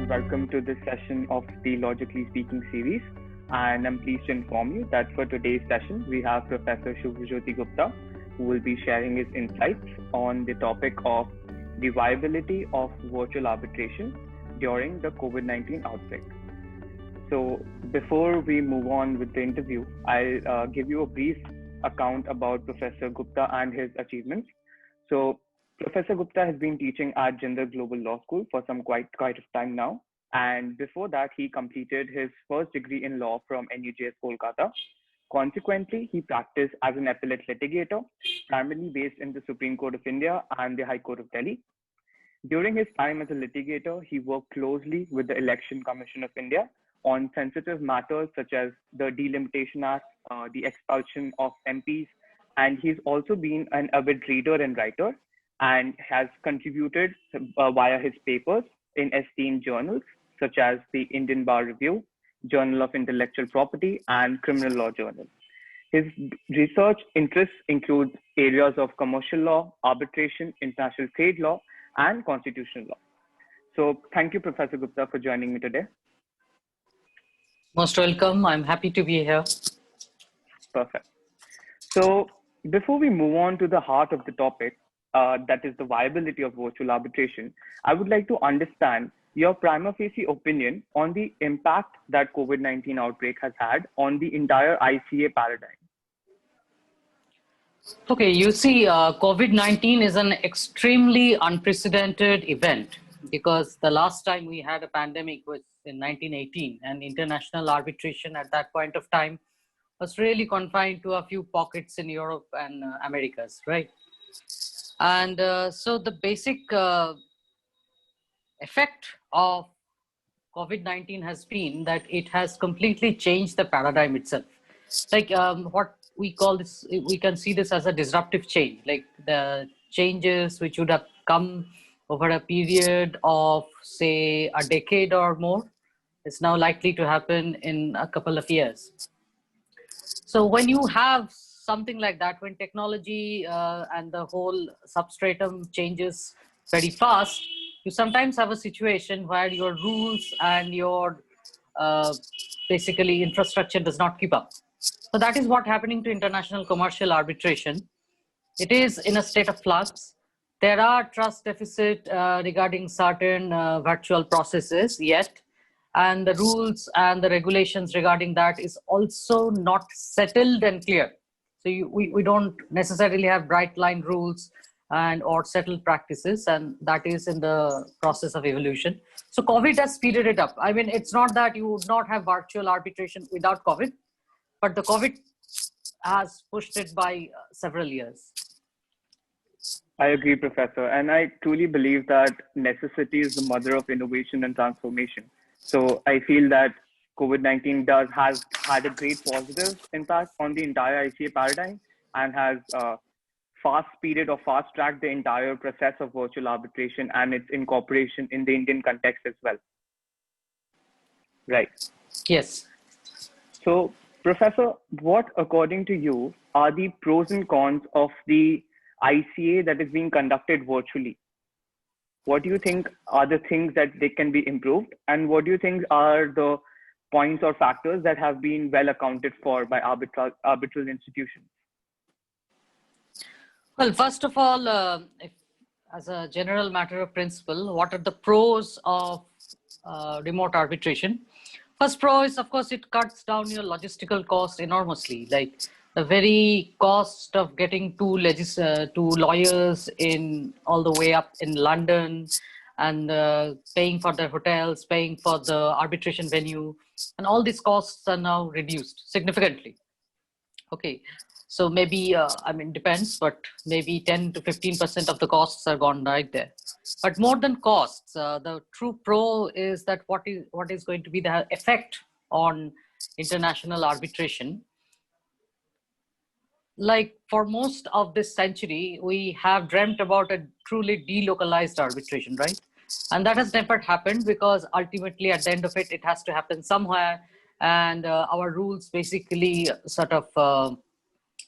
and welcome to this session of the Logically Speaking series. And I'm pleased to inform you that for today's session, we have Professor Suvrajyoti Gupta, who will be sharing his insights on the topic of the viability of virtual arbitration during the COVID-19 outbreak. So before we move on with the interview, I'll give you a brief account about Professor Gupta and his achievements. So Professor Gupta has been teaching at Jindal Global Law School for some quite of time now. And before that, he completed his first degree in law from NUJS, Kolkata. Consequently, he practiced as an appellate litigator, primarily based in the Supreme Court of India and the High Court of Delhi. During his time as a litigator, he worked closely with the Election Commission of India on sensitive matters such as the Delimitation Act, the expulsion of MPs, and he's also been an avid reader and writer and has contributed via his papers in esteemed journals such as the Indian Bar Review, Journal of Intellectual Property, and Criminal Law Journal. His research interests include areas of commercial law, arbitration, international trade law, and constitutional law. So thank you, Professor Gupta, for joining me today. Most welcome. I'm happy to be here. Perfect. So before we move on to the heart of the topic, that is the viability of virtual arbitration, I would like to understand your prima facie opinion on the impact that COVID-19 outbreak has had on the entire ICA paradigm. Okay, you see, COVID-19 is an extremely unprecedented event because the last time we had a pandemic was in 1918, and international arbitration at that point of time was really confined to a few pockets in Europe and Americas, right? And so the basic effect of COVID-19 has been that it has completely changed the paradigm itself. Like what we call this, we can see this as a disruptive change, like the changes which would have come over a period of, say, a decade or more, is now likely to happen in a couple of years. So when you have something like that, when technology and the whole substratum changes very fast, you sometimes have a situation where your rules and your basically infrastructure does not keep up. So that is what's happening to international commercial arbitration. It is in a state of flux. There are trust deficit regarding certain virtual processes yet, and the rules and the regulations regarding that is also not settled and clear. So we don't necessarily have bright line rules and or settled practices, and that is in the process of evolution. So COVID has speeded it up. I mean, it's not that you would not have virtual arbitration without COVID, but the COVID has pushed it by several years. I agree, Professor. And I truly believe that necessity is the mother of innovation and transformation. So I feel that COVID-19 has had a great positive impact on the entire ICA paradigm and has fast-speeded or fast-tracked the entire process of virtual arbitration and its incorporation in the Indian context as well. Right. Yes. So, Professor, what, according to you, are the pros and cons of the ICA that is being conducted virtually? What do you think are the things that they can be improved? And what do you think are the points or factors that have been well accounted for by arbitral institutions? Well, first of all, as a general matter of principle, what are the pros of remote arbitration? First pro is, of course, it cuts down your logistical cost enormously. Like the very cost of getting two lawyers in all the way up in London and paying for their hotels, paying for the arbitration venue, and all these costs are now reduced significantly. Okay. So maybe, I mean, depends, but maybe 10 to 15% of the costs are gone right there. But more than costs, the true pro is that what is going to be the effect on international arbitration. Like for most of this century, we have dreamt about a truly delocalized arbitration, right? And that has never happened because ultimately at the end of it, it has to happen somewhere. And our rules basically sort of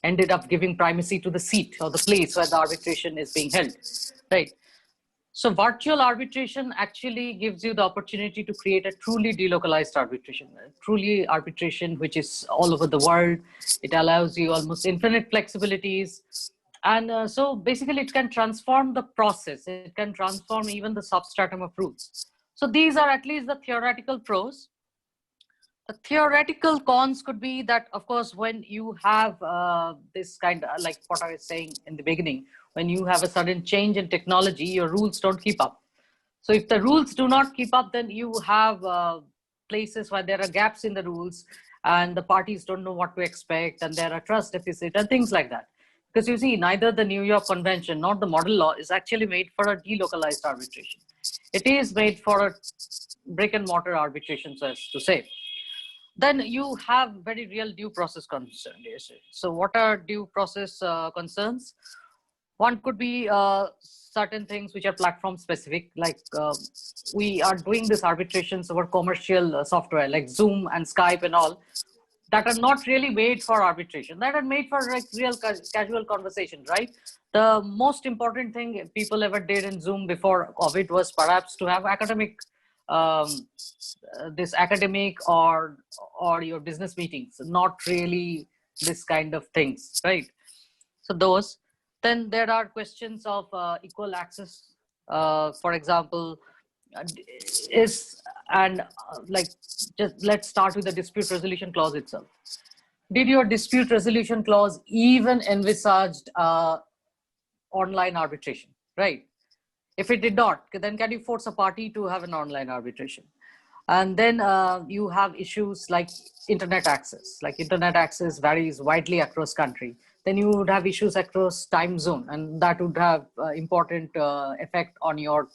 ended up giving primacy to the seat or the place where the arbitration is being held, right? So virtual arbitration actually gives you the opportunity to create a truly delocalized arbitration, truly arbitration which is all over the world. It allows you almost infinite flexibilities. And so basically it can transform the process. It can transform even the substratum of rules. So these are at least the theoretical pros. The theoretical cons could be that, of course, when you have this kind of, like what I was saying in the beginning, when you have a sudden change in technology, your rules don't keep up. So if the rules do not keep up, then you have places where there are gaps in the rules and the parties don't know what to expect and there are trust deficit and things like that. Because you see, neither the New York Convention nor the model law is actually made for a delocalized arbitration. It is made for a brick and mortar arbitration, so as to say. Then you have very real due process concerns. So what are due process concerns? One could be certain things which are platform specific, like we are doing this arbitrations over commercial software like Zoom and Skype and all, that are not really made for arbitration, that are made for like real casual conversation, right? The most important thing people ever did in Zoom before COVID was perhaps to have academic this academic or your business meetings, not really this kind of things, right? So those. Then there are questions of equal access. For example, is and like just let's start with the dispute resolution clause itself. Did your dispute resolution clause even envisaged online arbitration, right? If it did not, then can you force a party to have an online arbitration? And then you have issues like internet access. Like internet access varies widely across country. Then you would have issues across time zone, and that would have important effect on your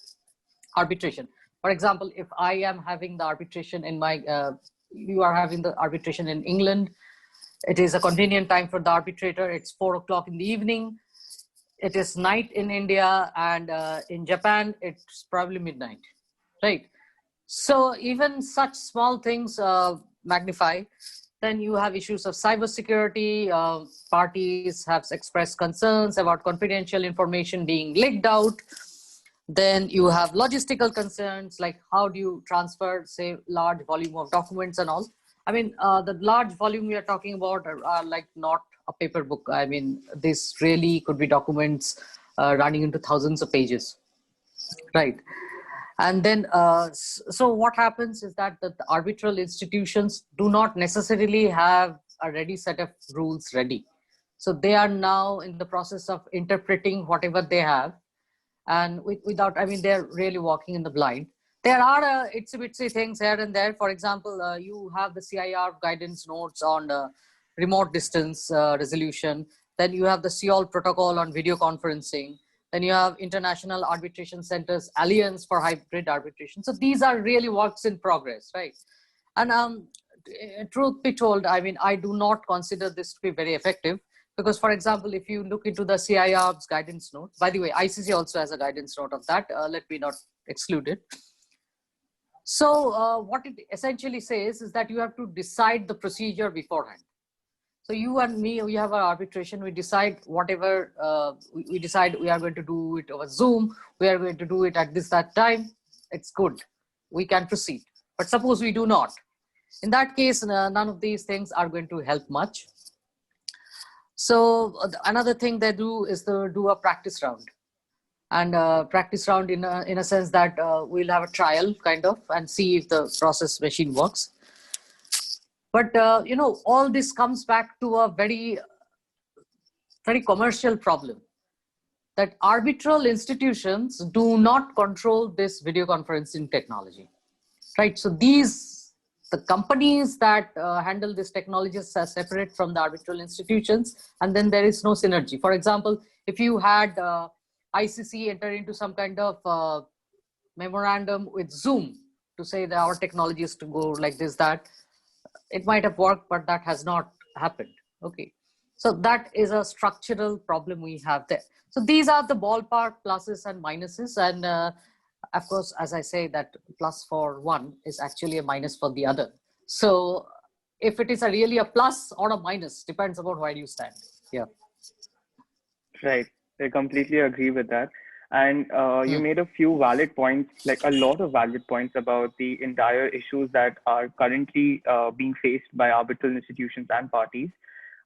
arbitration. For example, if I am having the arbitration in my, you are having the arbitration in England, it is a convenient time for the arbitrator. It's 4 o'clock in the evening. It is night in India, and in Japan, it's probably midnight, right? So even such small things magnify. Then you have issues of cybersecurity. Parties have expressed concerns about confidential information being leaked out. Then you have logistical concerns, like how do you transfer, say, large volume of documents and all. I mean, the large volume we are talking about are like not a paper book. I mean, this really could be documents running into thousands of pages, right? And then, so what happens is that the arbitral institutions do not necessarily have a ready set of rules ready. So they are now in the process of interpreting whatever they have, and without, I mean, they're really walking in the blind. There are itsy-bitsy things here and there. For example, you have the CIR guidance notes on remote distance resolution. Then you have the Seoul protocol on video conferencing. Then you have International Arbitration Center's Alliance for Hybrid Arbitration. So these are really works in progress, right? And truth be told, I mean, I do not consider this to be very effective. Because, for example, if you look into the CIR's guidance note, by the way, ICC also has a guidance note of that. Let me not exclude it. So what it essentially says is that you have to decide the procedure beforehand. So you and me, we have our arbitration. We decide whatever, we decide we are going to do it over Zoom. We are going to do it at that time. It's good. We can proceed. But suppose we do not. In that case, none of these things are going to help much. So another thing they do is to do a practice round, and practice round in a sense that we'll have a trial kind of and see if the process machine works. But you know, all this comes back to a very commercial problem, that arbitral institutions do not control this video conferencing technology, right? So the companies that handle this technologies are separate from the arbitral institutions, and then there is no synergy. For example, if you had ICC enter into some kind of memorandum with Zoom to say that our technology is to go like this, that it might have worked, but that has not happened. Okay, so that is a structural problem we have there. So these are the ballpark pluses and minuses, and of course, as I say, that plus for one is actually a minus for the other. So if it is really a plus or a minus, depends upon where you stand. Yeah. Right. I completely agree with that. And you made a few valid points, like a lot of valid points about the entire issues that are currently being faced by arbitral institutions and parties.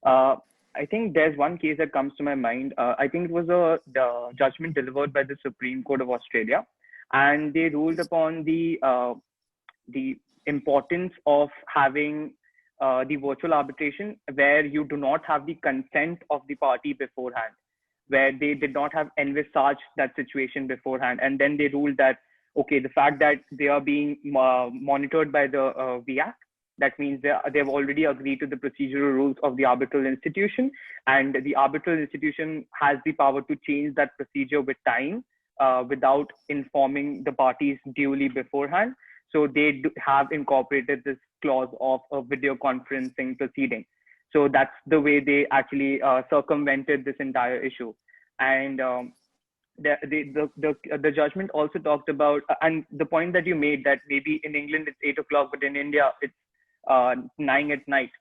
I think there's one case that comes to my mind. I think it was the judgment delivered by the Supreme Court of Australia, and they ruled upon the importance of having the virtual arbitration where you do not have the consent of the party beforehand, where they did not have envisaged that situation beforehand. And then they ruled that, okay, the fact that they are being monitored by the VAC, that means they've already agreed to the procedural rules of the arbitral institution, and the arbitral institution has the power to change that procedure with time without informing the parties duly beforehand. So they have incorporated this clause of a video conferencing proceeding. So that's the way they actually circumvented this entire issue. And the judgment also talked about, and the point that you made, that maybe in England it's 8 o'clock, but in India it's 9 at night.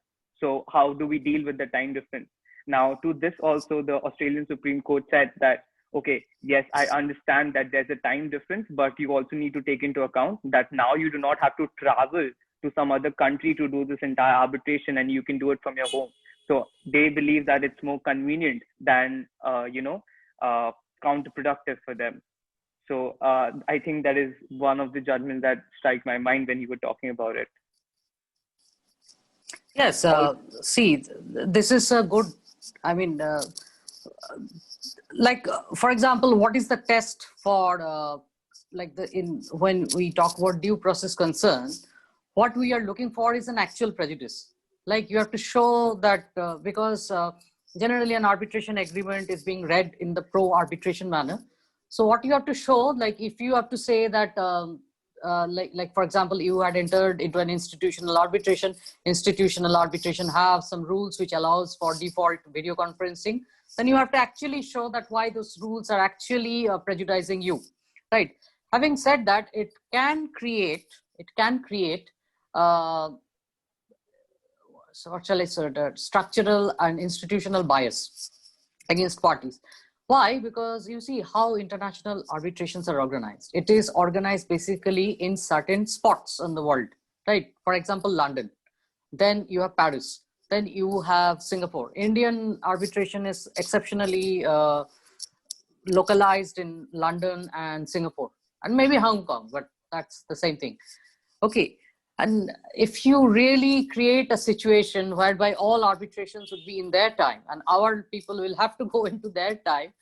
So how do we deal with the time difference? Now, to this also, the Australian Supreme Court said that, okay, yes, I understand that there's a time difference, but you also need to take into account that now you do not have to travel to some other country to do this entire arbitration, and you can do it from your home. So they believe that it's more convenient than, counterproductive for them. So I think that is one of the judgments that strike my mind when you were talking about it. Yes, see, this is a good, I mean, for example, what is the test for when we talk about due process concern, what we are looking for is an actual prejudice. Like you have to show that because generally an arbitration agreement is being read in the pro-arbitration manner. So what you have to show, like if you have to say that, for example, you had entered into an institutional arbitration have some rules which allows for default video conferencing, then you have to actually show that why those rules are actually prejudicing you, right? Having said that, it can create so what shall I say, structural and institutional bias against parties. Why? Because you see how international arbitrations are organized. It is organized basically in certain spots in the world, right? For example, London. Then you have Paris. Then you have Singapore. Indian arbitration is exceptionally localized in London and Singapore, and maybe Hong Kong, but that's the same thing. Okay. And if you really create a situation whereby all arbitrations would be in their time and our people will have to go into their time,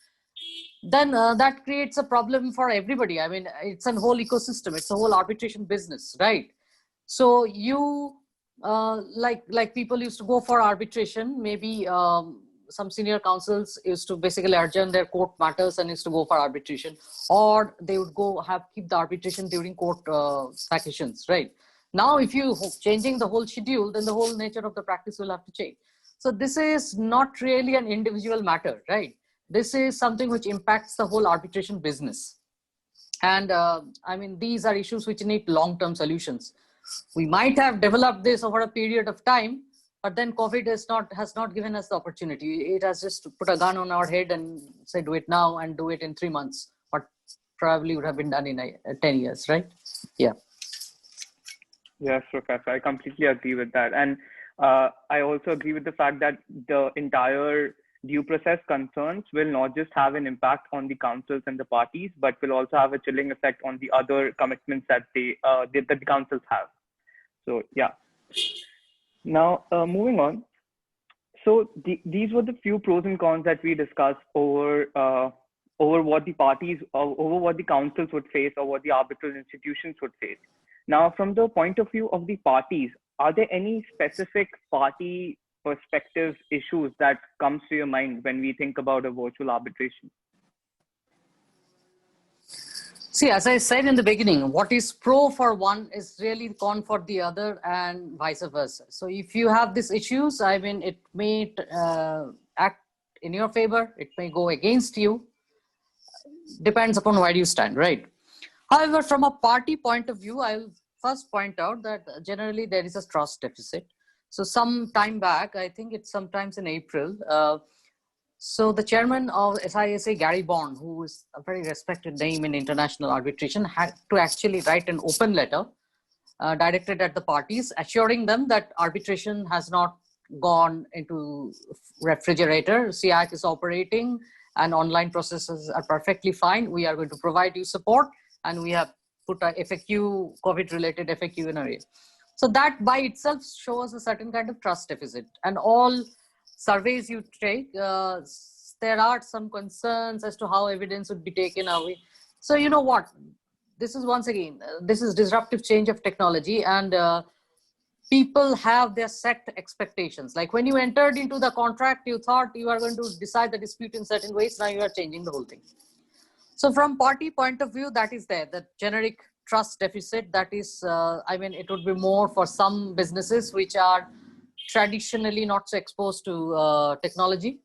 then that creates a problem for everybody. I mean, it's a whole ecosystem. It's a whole arbitration business, right? So you, like people used to go for arbitration, maybe some senior counsels used to basically adjourn their court matters and used to go for arbitration, or they would keep the arbitration during court vacations, right? Now, if you changing the whole schedule, then the whole nature of the practice will have to change. So this is not really an individual matter, right? This is something which impacts the whole arbitration business. And I mean, these are issues which need long-term solutions. We might have developed this over a period of time, but then COVID has not given us the opportunity. It has just put a gun on our head and say, do it now and do it in 3 months, what probably would have been done in 10 years, right? Yeah. Yes, Professor, I completely agree with that. And I also agree with the fact that the entire due process concerns will not just have an impact on the counsels and the parties, but will also have a chilling effect on the other commitments that the counsels have. So, yeah. Now, moving on. So these were the few pros and cons that we discussed over what the parties, over what the counsels would face, or what the arbitral institutions would face. Now, from the point of view of the parties, are there any specific party perspective issues that comes to your mind when we think about a virtual arbitration? See, as I said in the beginning, what is pro for one is really con for the other, and vice versa. So if you have these issues, I mean, it may act in your favor, it may go against you, depends upon where you stand, right? However, from a party point of view, I'll first point out that generally there is a trust deficit. So some time back, I think it's sometimes in April, So the chairman of SISA, Gary Bond, who is a very respected name in international arbitration, had to actually write an open letter directed at the parties, assuring them that arbitration has not gone into refrigerator. CIAC is operating and online processes are perfectly fine. We are going to provide you support, and we have put a FAQ, COVID-related FAQ in array. So that by itself shows a certain kind of trust deficit. And all surveys you take, there are some concerns as to how evidence would be taken away. So you know what? This is once again, this is disruptive change of technology, and people have their set expectations. Like when you entered into the contract, you thought you are going to decide the dispute in certain ways. Now you are changing the whole thing. So from party point of view, that is there, the generic trust deficit. That is, I mean, it would be more for some businesses which are traditionally not so exposed to technology.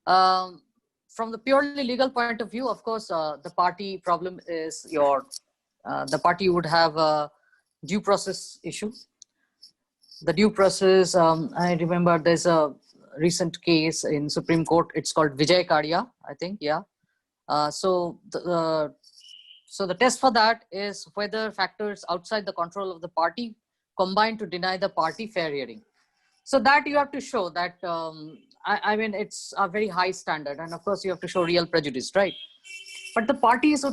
From the purely legal point of view, of course, the party problem is the party would have a due process issue. The due process, I remember there's a recent case in Supreme Court. It's called Vijay Kadia, I think, yeah. So the test for that is whether factors outside the control of the party combine to deny the party fair hearing. So that you have to show that, I mean, it's a very high standard. And of course, you have to show real prejudice, right? But the parties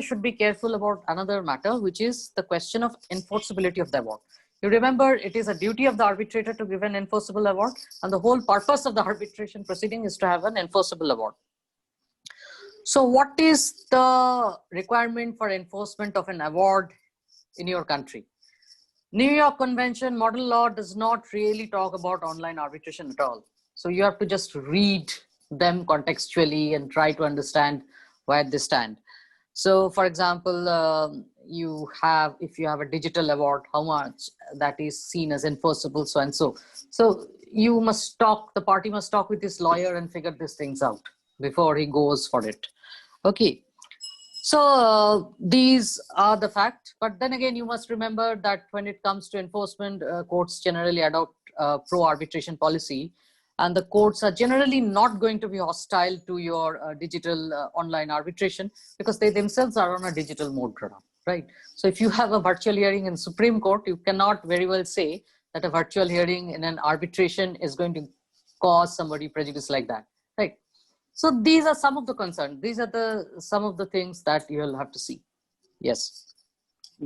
should be careful about another matter, which is the question of enforceability of the award. You remember, it is a duty of the arbitrator to give an enforceable award. And the whole purpose of the arbitration proceeding is to have an enforceable award. So what is the requirement for enforcement of an award in your country? New York Convention model law does not really talk about online arbitration at all. So you have to just read them contextually and try to understand where they stand. So for example, if you have a digital award, how much that is seen as enforceable, so and so. So the party must talk with his lawyer and figure these things out before he goes for it. Okay. So these are the facts, but then again, you must remember that when it comes to enforcement, courts generally adopt pro-arbitration policy, and the courts are generally not going to be hostile to your digital online arbitration because they themselves are on a digital mode, right? So if you have a virtual hearing in Supreme Court, you cannot very well say that a virtual hearing in an arbitration is going to cause somebody prejudice like that, right? So these are some of the concerns. These are some of the things that you'll have to see. Yes.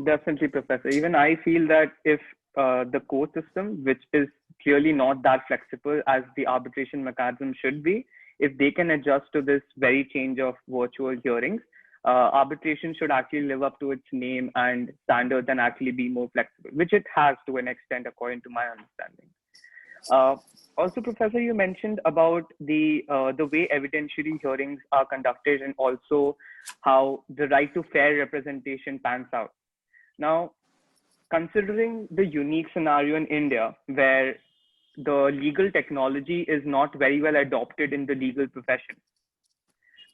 Definitely, Professor. Even I feel that if the court system, which is clearly not that flexible as the arbitration mechanism should be, if they can adjust to this very change of virtual hearings, arbitration should actually live up to its name and standards and actually be more flexible, which it has to an extent, according to my understanding. Also, Professor, you mentioned about the way evidentiary hearings are conducted and also how the right to fair representation pans out. Now, considering the unique scenario in India where the legal technology is not very well adopted in the legal profession.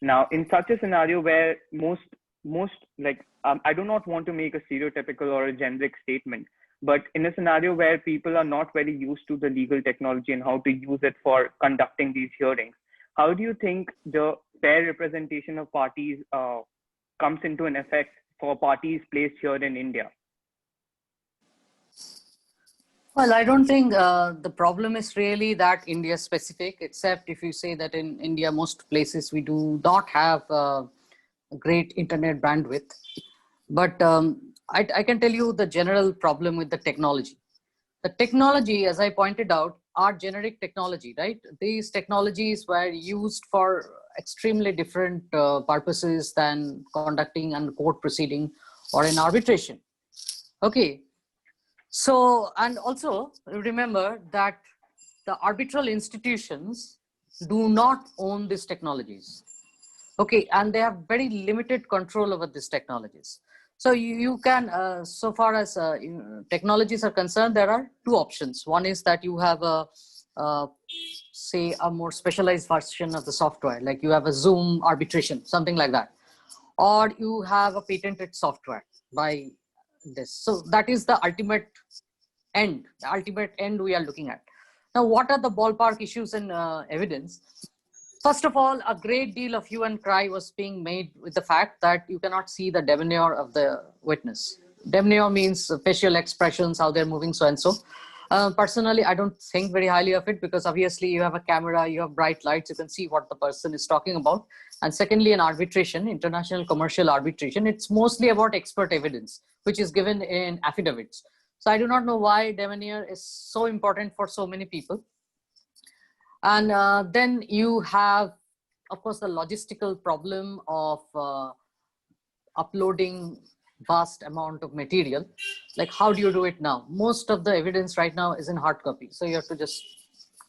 Now, in such a scenario where I do not want to make a stereotypical or a generic statement, but in a scenario where people are not very used to the legal technology and how to use it for conducting these hearings, how do you think the fair representation of parties comes into an effect for parties placed here in India? Well, I don't think the problem is really that India specific, except if you say that in India, most places we do not have great internet bandwidth. But I can tell you the general problem with the technology. The technology, as I pointed out, are generic technology, right? These technologies were used for extremely different purposes than conducting a court proceeding or an arbitration. Okay. So, and also remember that the arbitral institutions do not own these technologies. Okay, and they have very limited control over these technologies. So you can, so far as technologies are concerned, there are two options. One is that you have say a more specialized version of the software, like you have a Zoom arbitration, something like that. Or you have a patented software by this. So that is the ultimate end we are looking at. Now, what are the ballpark issues in evidence? First of all, a great deal of hue and cry was being made with the fact that you cannot see the demeanor of the witness. Demeanor means facial expressions, how they're moving, so and so. Personally, I don't think very highly of it, because obviously you have a camera, you have bright lights, you can see what the person is talking about. And secondly, in arbitration, international commercial arbitration, it's mostly about expert evidence, which is given in affidavits. So I do not know why demeanor is so important for so many people. And then you have, of course, the logistical problem of uploading vast amount of material. Like, how do you do it now? Most of the evidence right now is in hard copy. So you have to just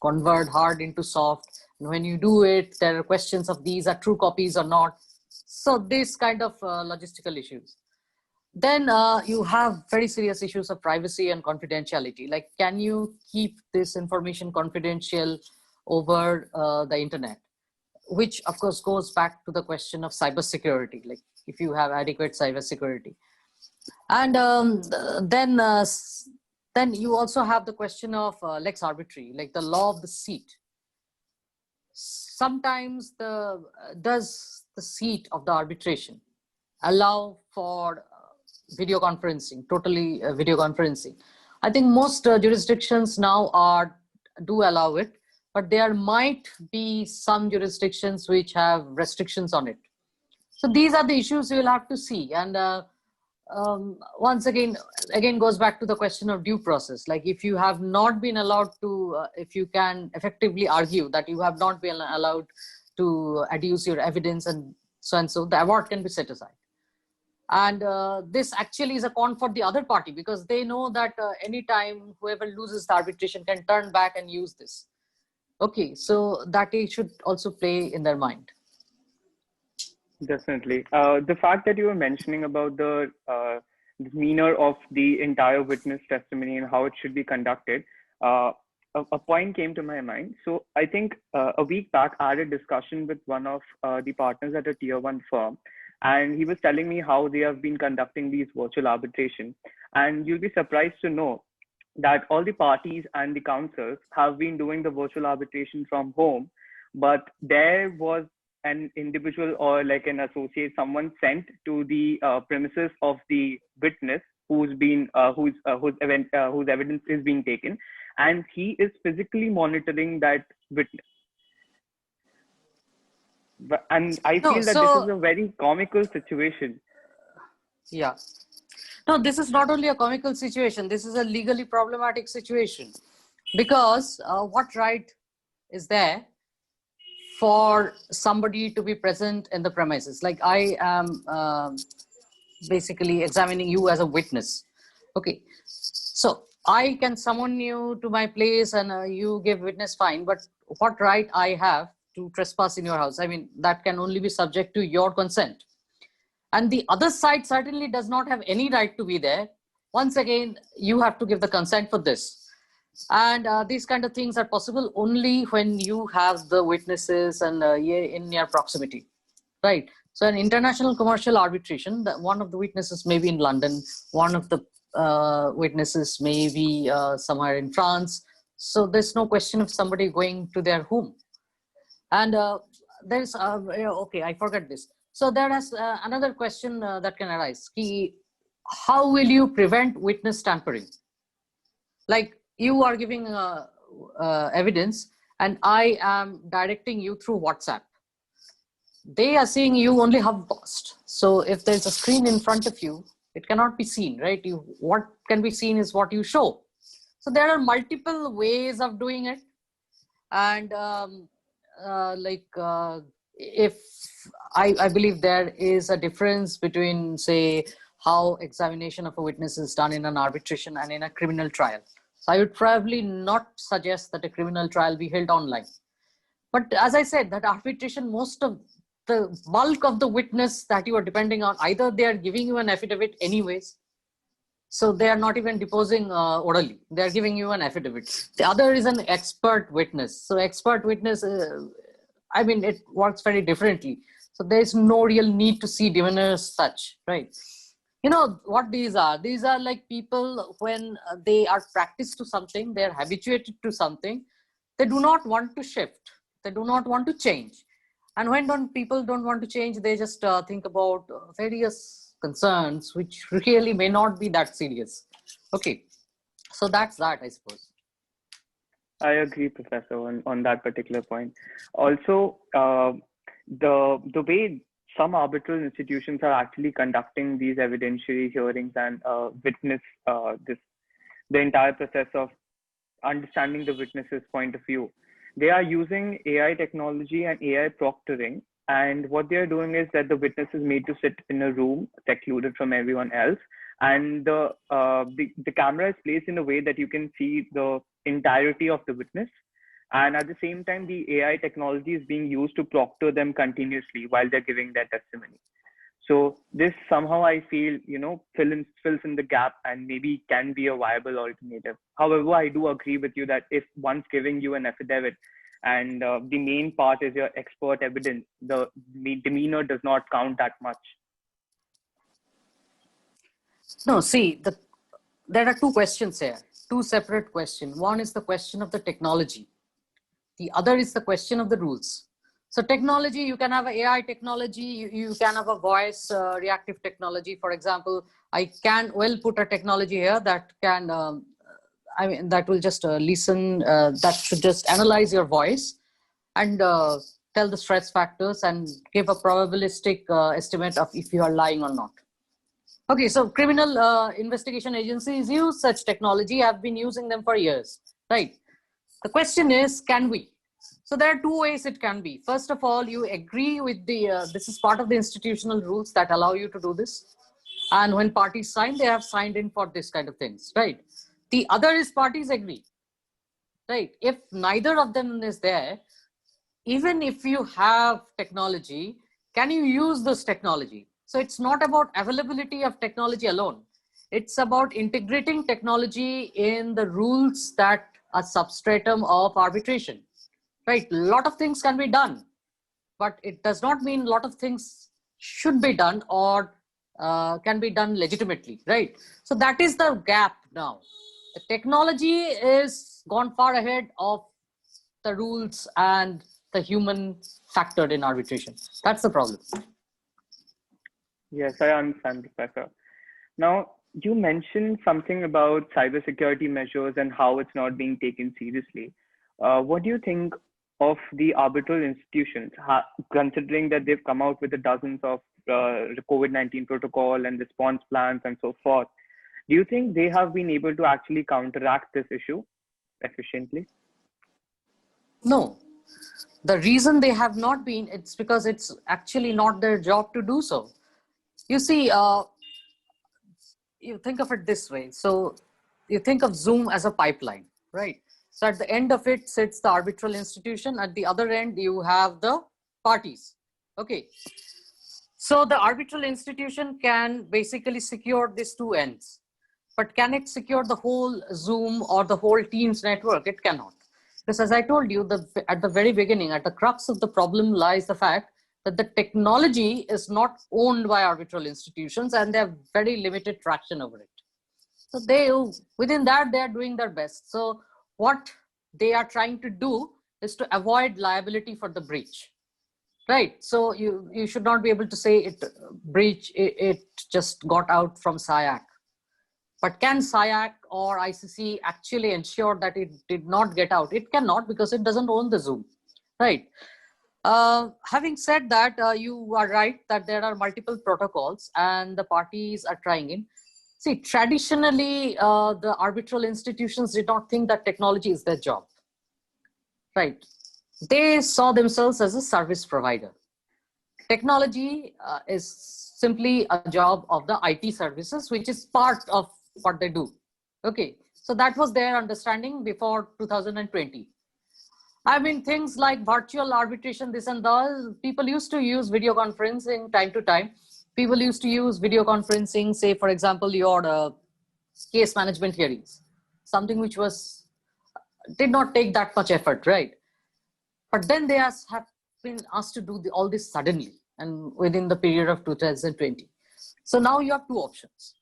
convert hard into soft. And when you do it, there are questions of these are true copies or not. So this kind of logistical issues. Then you have very serious issues of privacy and confidentiality. Like, can you keep this information confidential over the internet? Which of course goes back to the question of cybersecurity, like if you have adequate cybersecurity. And then you also have the question of lex arbitrii, like the law of the seat. Sometimes does the seat of the arbitration allow for video conferencing, totally video conferencing? I think most jurisdictions now do allow it, but there might be some jurisdictions which have restrictions on it. So these are the issues you will have to see. And once again goes back to the question of due process. Like, if you have not been allowed to, if you can effectively argue that you have not been allowed to adduce your evidence and so, the award can be set aside. And this actually is a con for the other party, because they know that anytime whoever loses the arbitration can turn back and use this. Okay, so that it should also play in their mind. Definitely. The fact that you were mentioning about the demeanor of the entire witness testimony and how it should be conducted, a point came to my mind. So I think a week back, I had a discussion with one of the partners at a tier 1 firm, and he was telling me how they have been conducting these virtual arbitration. And you'll be surprised to know that all the parties and the counsels have been doing the virtual arbitration from home, but there was an individual or like an associate, someone sent to the premises of the witness whose evidence is being taken, and he is physically monitoring that witness. And I feel that this is a very comical situation. Yeah. No, this is not only a comical situation, this is a legally problematic situation, because what right is there for somebody to be present in the premises? Like, I am basically examining you as a witness. Okay, so I can summon you to my place and you give witness, fine, but what right I have to trespass in your house? I mean, that can only be subject to your consent. And the other side certainly does not have any right to be there. Once again, you have to give the consent for this. And these kind of things are possible only when you have the witnesses and in your proximity, right? So an international commercial arbitration, one of the witnesses may be in London, one of the witnesses may be somewhere in France. So there's no question of somebody going to their home. And there's, okay, I forgot this. So there is another question that can arise. How will you prevent witness tampering? Like, you are giving evidence and I am directing you through WhatsApp. They are seeing you only half past. So if there's a screen in front of you, it cannot be seen, right? What can be seen is what you show. So there are multiple ways of doing it. And if I believe there is a difference between, say, how examination of a witness is done in an arbitration and in a criminal trial. So I would probably not suggest that a criminal trial be held online. But as I said, that arbitration, most of the bulk of the witness that you are depending on, either they are giving you an affidavit anyways, so they are not even deposing orally, they are giving you an affidavit. The other is an expert witness. So expert witness, I mean, it works very differently. So there is no real need to see demeanor as such, right? You know what these are? These are like people when they are practiced to something, they are habituated to something, they do not want to shift. They do not want to change. And when people don't want to change, they just think about various concerns, which really may not be that serious. Okay, so that's that, I suppose. I agree, Professor, on that particular point. Also, the way some arbitral institutions are actually conducting these evidentiary hearings and witness the entire process of understanding the witness's point of view. They are using AI technology and AI proctoring. And what they are doing is that the witness is made to sit in a room secluded from everyone else. And the camera is placed in a way that you can see the entirety of the witness. And at the same time, the AI technology is being used to proctor them continuously while they're giving their testimony. So this somehow I feel, fills in the gap and maybe can be a viable alternative. However, I do agree with you that if one's giving you an affidavit and the main part is your expert evidence, the demeanor does not count that much. No, see, there are two questions here, two separate questions. One is the question of the technology. The other is the question of the rules. So technology, you can have AI technology, you can have a voice reactive technology. For example, I can well put a technology here that can, that will just listen, that should just analyze your voice and tell the stress factors and give a probabilistic estimate of if you are lying or not. Okay, so criminal investigation agencies use such technology, have been using them for years, right? The question is, can we? So there are two ways it can be. First of all, you agree with this is part of the institutional rules that allow you to do this. And when parties sign, they have signed in for this kind of things, right? The other is parties agree, right? If neither of them is there, even if you have technology, can you use this technology? So it's not about availability of technology alone. It's about integrating technology in the rules that are substratum of arbitration. Right, a lot of things can be done, but it does not mean a lot of things should be done or can be done legitimately, right? So that is the gap now. The technology is gone far ahead of the rules and the human factor in arbitration. That's the problem. Yes, I understand, Professor. Now, you mentioned something about cybersecurity measures and how it's not being taken seriously. What do you think of the arbitral institutions, considering that they've come out with the dozens of COVID-19 protocol and response plans and so forth? Do you think they have been able to actually counteract this issue efficiently? No. The reason they have not been, it's because it's actually not their job to do so. You see, you think of it this way. So you think of Zoom as a pipeline, right? So at the end of it sits the arbitral institution. At the other end, you have the parties. Okay. So the arbitral institution can basically secure these two ends. But can it secure the whole Zoom or the whole Teams network? It cannot. Because as I told you, at the very beginning, at the crux of the problem lies the fact that the technology is not owned by arbitral institutions and they have very limited traction over it. So within that, they are doing their best. So what they are trying to do is to avoid liability for the breach, right? So you should not be able to say it just got out from SIAC. But can SIAC or ICC actually ensure that it did not get out? It cannot, because it doesn't own the Zoom, right? Having said that, you are right that there are multiple protocols and the parties are trying in. See, traditionally, the arbitral institutions did not think that technology is their job, right? They saw themselves as a service provider. Technology is simply a job of the IT services, which is part of what they do. Okay, so that was their understanding before 2020. I mean, things like virtual arbitration, this and that, people used to use video conferencing time to time. People used to use video conferencing, say, for example, your case management hearings, something which did not take that much effort, right? But then they have been asked to do all this suddenly and within the period of 2020. So now you have two options.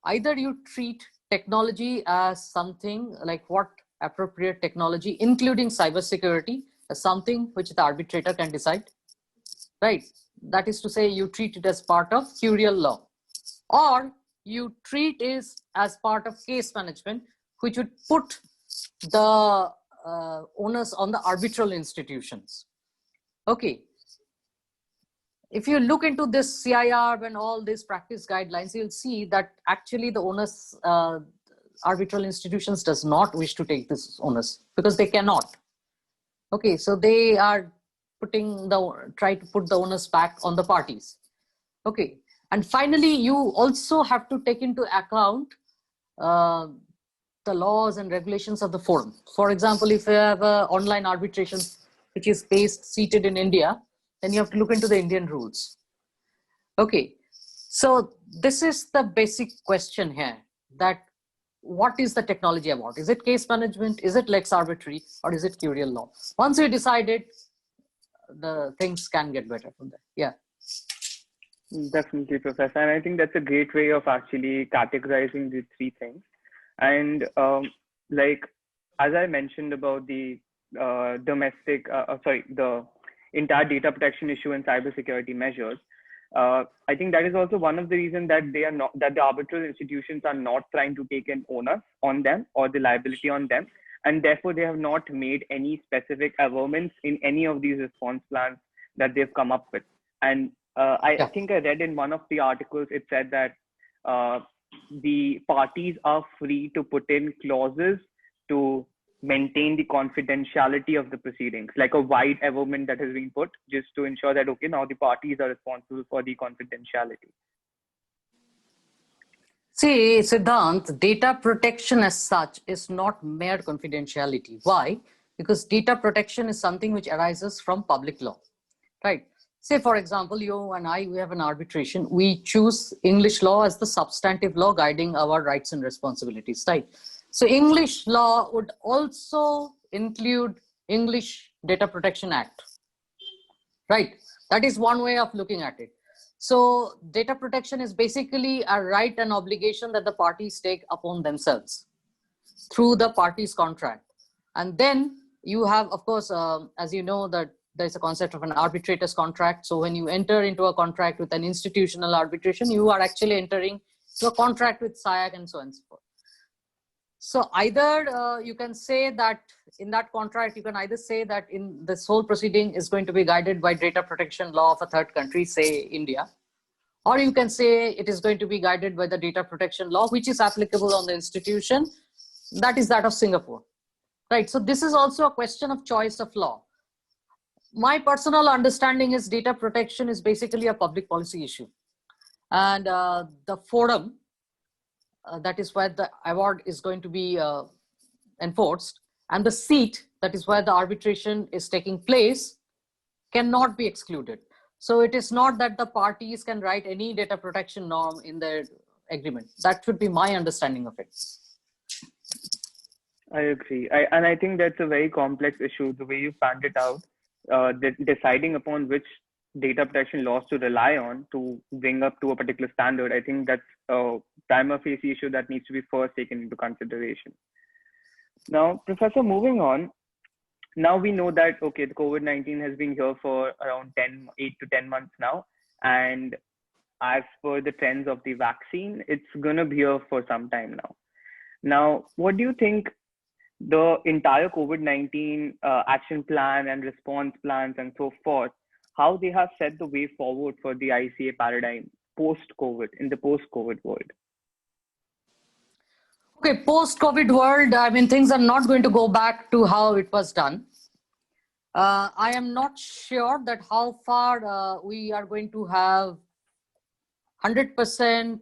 Either you treat technology as something like what appropriate technology, including cybersecurity, as something which the arbitrator can decide, right? That is to say, you treat it as part of curial law, or you treat it as part of case management, which would put the onus on the arbitral institutions. Okay. If you look into this CIR and all these practice guidelines, you'll see that actually the onus, arbitral institutions does not wish to take this onus because they cannot. Okay, so they are try to put the onus back on the parties. Okay, and finally, you also have to take into account the laws and regulations of the forum. For example, if you have online arbitration which is seated in India, then you have to look into the Indian rules. Okay, so this is the basic question here, that what is the technology about? Is it case management? Is it lex arbitrary? Or is it curial law? Once you decide it, the things can get better from there. Yeah. Definitely, Professor. And I think that's a great way of actually categorizing the three things. And like, as I mentioned about the the entire data protection issue and cybersecurity measures, I think that is also one of the reasons that the arbitral institutions are not trying to take an onus on them or the liability on them, and therefore they have not made any specific averments in any of these response plans that they've come up with. And I think I read in one of the articles, it said that the parties are free to put in clauses to maintain the confidentiality of the proceedings, like a wide averment that has been put just to ensure that, okay, now the parties are responsible for the confidentiality. See, Siddhant, data protection as such is not mere confidentiality. Why? Because data protection is something which arises from public law, right? Say, for example, you and I, we have an arbitration. We choose English law as the substantive law guiding our rights and responsibilities, right? So English law would also include English Data Protection Act, right? That is one way of looking at it. So data protection is basically a right and obligation that the parties take upon themselves through the parties' contract. And then you have, of course, as you know, that there's a concept of an arbitrator's contract. So when you enter into a contract with an institutional arbitration, you are actually entering to a contract with SIAC and so on and so forth. So either you can say that in that contract, you can either say that in this whole proceeding is going to be guided by data protection law of a third country, say India, or you can say it is going to be guided by the data protection law, which is applicable on the institution, that is that of Singapore, right? So this is also a question of choice of law. My personal understanding is data protection is basically a public policy issue, and the forum, that is where the award is going to be enforced, and the seat, that is where the arbitration is taking place, cannot be excluded. So it is not that the parties can write any data protection norm in their agreement. That should be my understanding of it. I agree. And I think that's a very complex issue, the way you found it out, deciding upon which data protection laws to rely on to bring up to a particular standard. I think that's a prima facie issue that needs to be first taken into consideration. Now, Professor, moving on, now we know that, okay, the COVID-19 has been here for around 8 to 10 months now. And as per the trends of the vaccine, it's going to be here for some time now. Now, what do you think the entire COVID-19 action plan and response plans and so forth, how they have set the way forward for the ICA paradigm post-COVID, in the post-COVID world? Okay, post-COVID world, I mean, things are not going to go back to how it was done. I am not sure that how far we are going to have 100%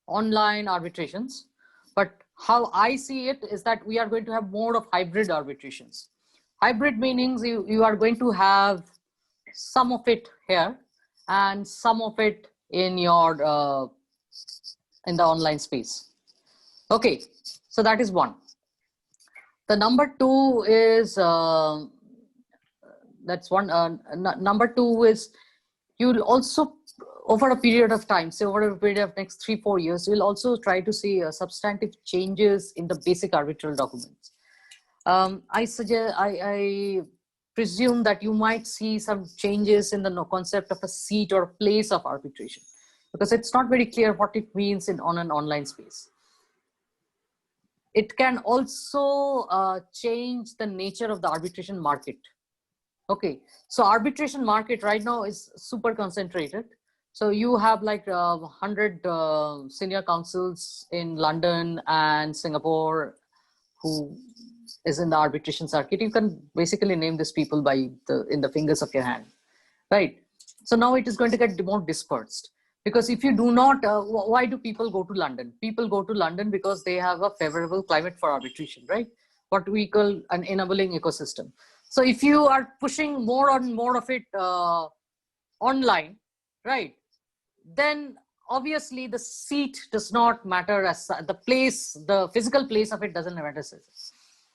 online arbitrations, but how I see it is that we are going to have more of hybrid arbitrations. Hybrid meanings you are going to have some of it here and some of it in your in the online space. Okay, so that is one. The number two is that's one. Number two is you'll also, over a period of time, say over a period of next 3-4 years, you'll also try to see substantive changes in the basic arbitral documents. I presume that you might see some changes in the concept of a seat or place of arbitration, because it's not very clear what it means on an online space. It can also change the nature of the arbitration market. Okay, so arbitration market right now is super concentrated. So you have like 100 senior counsels in London and Singapore who is in the arbitration circuit. You can basically name these people in the fingers of your hand, right? So now it is going to get more dispersed, because if you do not, why do people go to London? People go to London because they have a favorable climate for arbitration, right? What we call an enabling ecosystem. So if you are pushing more and more of it online, right, then obviously the seat does not matter, as the place, the physical place of it doesn't matter.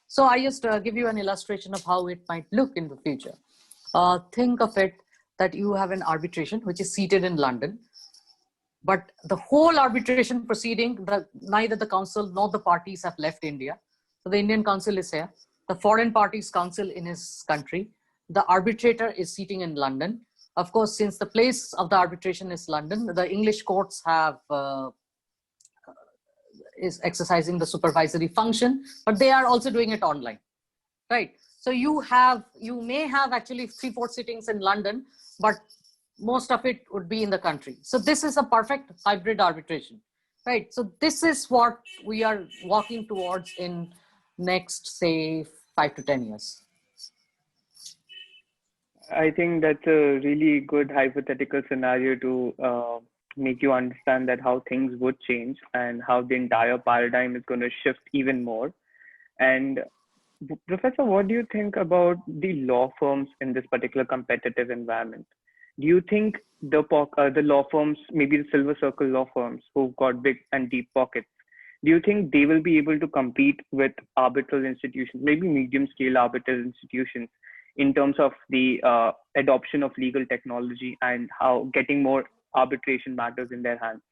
So I just give you an illustration of how it might look in the future. Think of it that you have an arbitration which is seated in London, but the whole arbitration proceeding, neither the counsel nor the parties have left India. So the Indian counsel is here, the foreign parties counsel in his country, the arbitrator is sitting in London. Of course, since the place of the arbitration is London, the English courts have is exercising the supervisory function, but they are also doing it online, right? So you may have actually 3-4 sittings in London, but most of it would be in the country. So this is a perfect hybrid arbitration, right? So this is what we are walking towards in next, say, 5 to 10 years. I think that's a really good hypothetical scenario to make you understand that how things would change and how the entire paradigm is going to shift even more. And Professor, what do you think about the law firms in this particular competitive environment? Do you think the law firms, maybe the silver circle law firms who've got big and deep pockets, do you think they will be able to compete with arbitral institutions, maybe medium scale arbitral institutions, in terms of the adoption of legal technology and how getting more arbitration matters in their hands?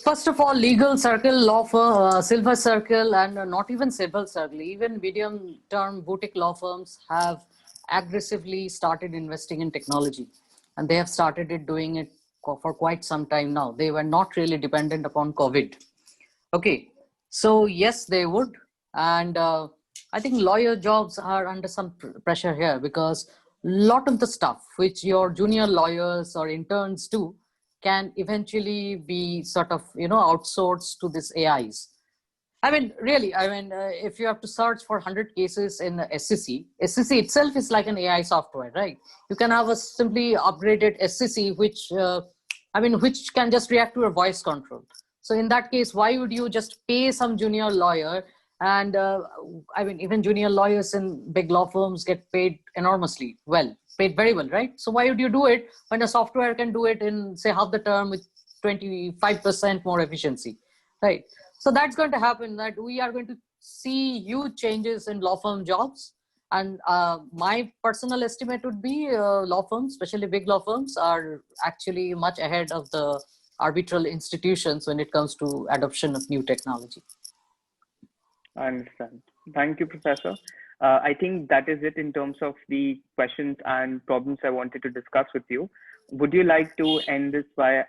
First of all, legal circle, law firm, silver circle, and not even silver circle, even medium-term boutique law firms have aggressively started investing in technology, and they have started doing it for quite some time now. They were not really dependent upon COVID. Okay, so yes, they would, and I think lawyer jobs are under some pressure here, because a lot of the stuff which your junior lawyers or interns do can eventually be sort of, outsourced to these AIs. I mean, really, if you have to search for 100 cases in SCC itself is like an AI software, right? You can have a simply upgraded SCC, which can just react to a voice control. So in that case, why would you just pay some junior lawyer? And even junior lawyers in big law firms get paid enormously well, paid very well, right? So why would you do it when a software can do it in, say, half the term with 25% more efficiency, right? So that's going to happen, that we are going to see huge changes in law firm jobs. And my personal estimate would be law firms, especially big law firms, are actually much ahead of the arbitral institutions when it comes to adoption of new technology. I understand. Thank you, Professor. I think that is it in terms of the questions and problems I wanted to discuss with you. Would you like to end this by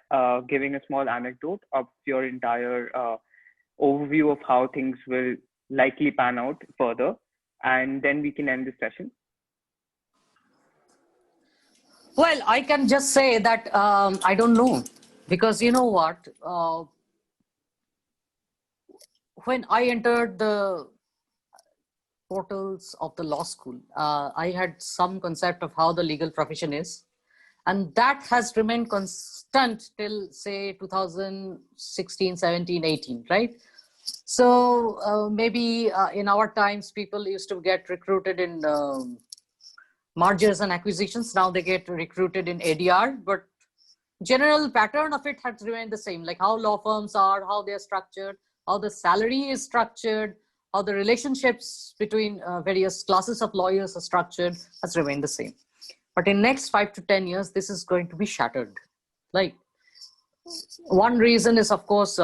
giving a small anecdote of your entire overview of how things will likely pan out further, and then we can end this session? Well, I can just say that I don't know, because you know what? When I entered the portals of the law school, I had some concept of how the legal profession is, and that has remained constant till, say, 2016, 17, 18, right? So maybe in our times, people used to get recruited in mergers and acquisitions. Now they get recruited in ADR, but general pattern of it has remained the same, like how law firms are, how they're structured, how the salary is structured, how the relationships between various classes of lawyers are structured has remained the same. But in next 5 to 10 years, this is going to be shattered. Like, one reason is, of course,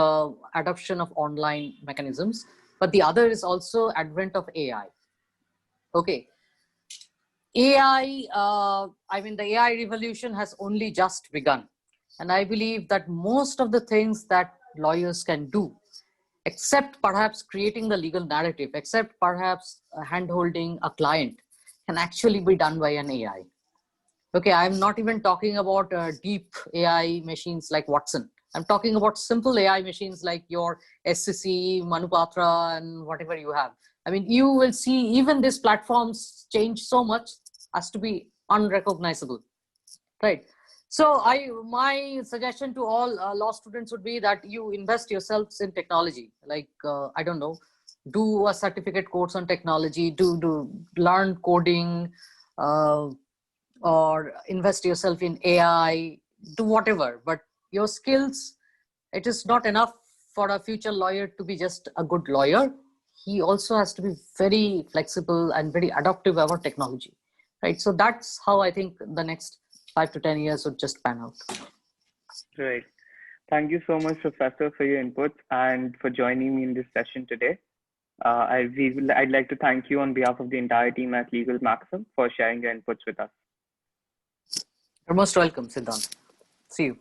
adoption of online mechanisms. but the other is also advent of AI. Okay. AI, the AI revolution has only just begun. And I believe that most of the things that lawyers can do, except perhaps creating the legal narrative, except perhaps hand-holding a client, can actually be done by an AI. Okay, I'm not even talking about deep AI machines like Watson. I'm talking about simple AI machines like your SCC, Manupatra, and whatever you have. I mean, you will see even these platforms change so much as to be unrecognizable, right? So my suggestion to all law students would be that you invest yourselves in technology. Like, I don't know, do a certificate course on technology, do learn coding, uh, or invest yourself in AI, do whatever. But your skills, it is not enough for a future lawyer to be just a good lawyer. He also has to be very flexible and very adaptive about technology, right? So that's how I think the next 5 to 10 years would just pan out. Right. Thank you so much, Professor, for your inputs and for joining me in this session today. I'd like to thank you on behalf of the entire team at Legal Maxim for sharing your inputs with us. You're most welcome, Siddhant. See you.